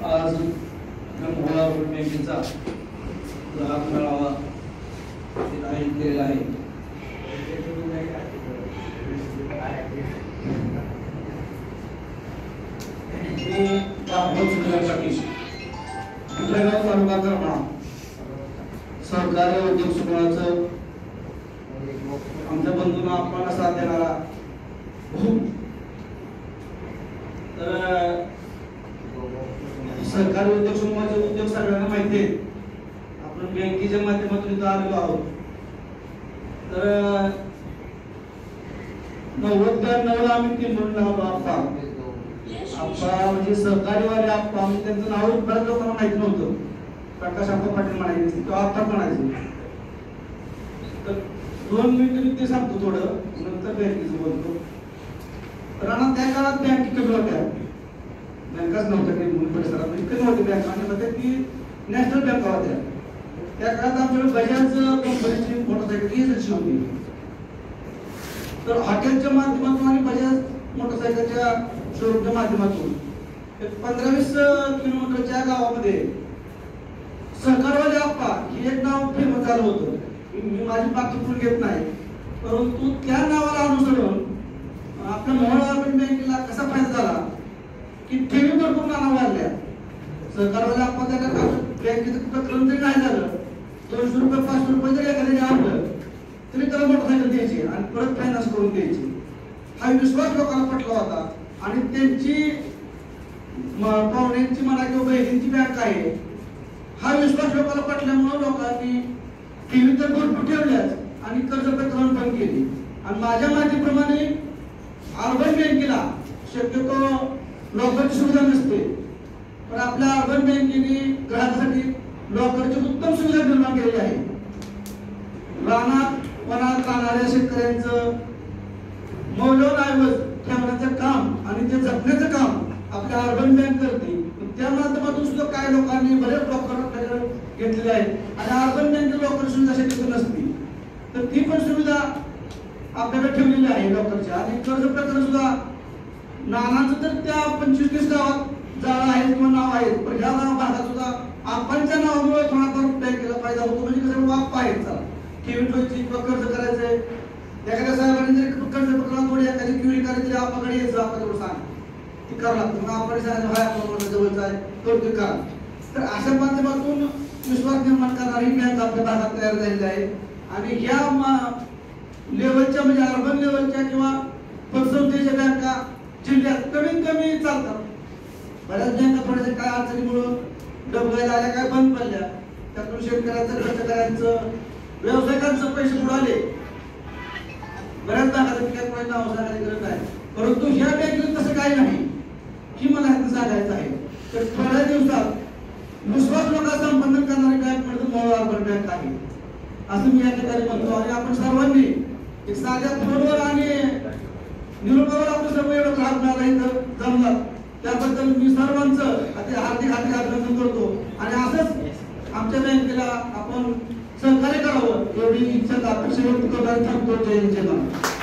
आज मोहळा बँकेचा ग्राहक मेळावा आयोजित केलेला आहे। सहकारी उद्योग समूहाचं आमच्या बंधूंना आपल्याला साथ देणारा तर सहकारी उद्योग समूहाचे उद्योग सगळ्यांना माहिती आहे। आपण बँकेच्या माध्यमातून इथं आलेलो आहोत। तर 99 आम्ही टीम म्हणून आलो आप्पा म्हणजे सहकारी वाले आप्पा त्यांचं नाव बऱ्याच लोकांना माहिती नव्हतं। प्रकाश आप्पा पाटील म्हणायचे किंवा आप्पा म्हणायचे। तर 2 मिनिटं मी ते सांगतो थोडं, नंतर बँकेचं बोलतो। तर त्या काळात बँक कमी होत्या, बँकाच नव्हत्या काही म्हणून परिसरात कमी होते बँक आणि म्हणतात की नॅशनल बँका होत्या। त्या काळात आमच्याकडे बजाज कंपनीची मोटरसायकल एजन्सी होती। तर हॉटेलच्या माध्यमातून आणि बजाज मोटरसायकलच्या शोरूमच्या माध्यमातून 15-20 किलोमीटरच्या गावामध्ये सहकारवाले आप्पा हे एक नाव फेमस झालं होतं। मी माझी बाकी पूर्ण घेत नाही, परंतु त्या नावाला अनुसरून आपल्या मोहळा बँकेला कसा फायदा झाला की ठेवी भरपूर नाव वाढल्या। सहकारवाले आप्पा त्या बँकेचं प्रकरण जरी नाही झालं, 200 रुपये 500 रुपये जरी एखाद्याने आणलं तरी त्याला मोटरसायकल द्यायची आणि परत फायनान्स करून द्यायची। हा विश्वास लोकांना पटला होता आणि त्यांची पाहुण्यांची म्हणा किंवा बहिणींची बँक आहे हा विश्वास लोकांना पटल्यामुळे लोकांनी ठेवी तर भरपूर ठेवल्याच आणि कर्ज प्रकरण पण केली। आणि माझ्या माहितीप्रमाणे अर्बन बँकेला शक्यतो लॉकरची सुविधा नसते, पण आपल्या अर्बन बँकेने ग्राहकासाठी लॉकरची उत्तम सुविधा निर्माण केलेली आहे। रानात वनात राहणाऱ्या शेतकऱ्यांचं मौल्यवान ऐवज ठेवण्याचं काम आणि ते जपण्याचं काम आपल्या अर्बन बँक करते। त्या माध्यमातून सुद्धा काही लोकांनी बरेच लॉकर घेतलेले आहेत आणि अर्बन बँकेची लॉकर सुविधा शक्यतो नसते, तर ती पण सुविधा आपल्याकडे ठेवलेली आहे लॉकरची। आणि कर्ज प्रकरण सुद्धा नानांचं तर त्या 25-30 गावात जाळं आहे किंवा नाव आहे, पण ह्या भागात सुद्धा आपणच्या नावामुळे थोडाफार बँकेला फायदा होतो। म्हणजे कसं वाप आहे ठेवी ठेवायची किंवा कर्ज करायचंय, एखाद्या साहेबांनी जरी कर्ज प्रकरण थोडी एखादी क्युरी करायची आपल्याकडे यायचं, आपल्याकडे सांग ती करावं लागतं। मग आपण सांगायचं भाई आपल्याला जवळचा आहे तो ते करा। तर अशा माध्यमातून विश्वास निर्माण करणारी बँक आपल्या भागात तयार झालेली आहे। आणि ह्या लेवलच्या म्हणजे अर्बन लेवलच्या किंवा पतसंस्थेच्या बँका जिल्ह्यात कमीत कमी चालतात। बऱ्याच बँका थोड्याशा काय अडचणीमुळे डबघायला आल्या, काय बंद पडल्या, त्यातून शेतकऱ्यांचं कर्जकऱ्यांचं व्यावसायिकांचं पैसे बुडाले। बऱ्याच भागात काय नाव सांगायची गरज नाही, परंतु ह्या बँकेत तसं काही नाही की मला ह्यात सांगायचं आहे। तर थोड्या दिवसात विश्वास लोकांचा संबंधन करणारी बँक म्हणजे मोहळा अर्बन बँक आहे असं मी या ठिकाणी म्हणतो। आणि आपण सर्वांनी एक साध्या फोनवर आणि निरोपावर आपलं सर्व एवढं ग्राहक मिळाला इथं जमलात, त्याबद्दल मी सर्वांचं हार्दिक अभिनंदन करतो। आणि असंच आमच्या बँकेला आपण सहकार्य करावं एवढी इच्छा अपेक्षा व्यक्त करताना थांबतो। जय हिंद, जय महाराष्ट्र।